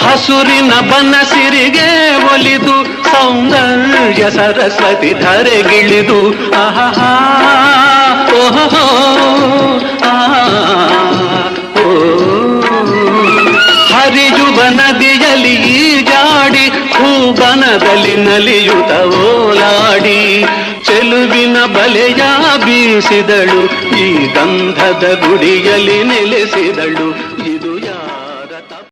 ಹಸುರಿನ ಬನಸಿರಿಗೆ ಒಲಿದು ಸೌಂದರ್ಯ ಸರಸ್ವತಿ ಧರೆಗಿಳಿದು ಆಹಾ ಓಹೋ ಹರಿಯುವ ನದಿಯಲ್ಲಿ ಈಜಾಡಿ ಹೂಬನದಲ್ಲಿ ನಲಿಯುತ್ತ ಓಲಾಡಿ ಚೆಲುವಿನ ಬಲೆಯ ಬೀಸಿದಳು ಈ ಗಂಧದ ಗುಡಿಯಲ್ಲಿ ನೆಲೆಸಿದಳು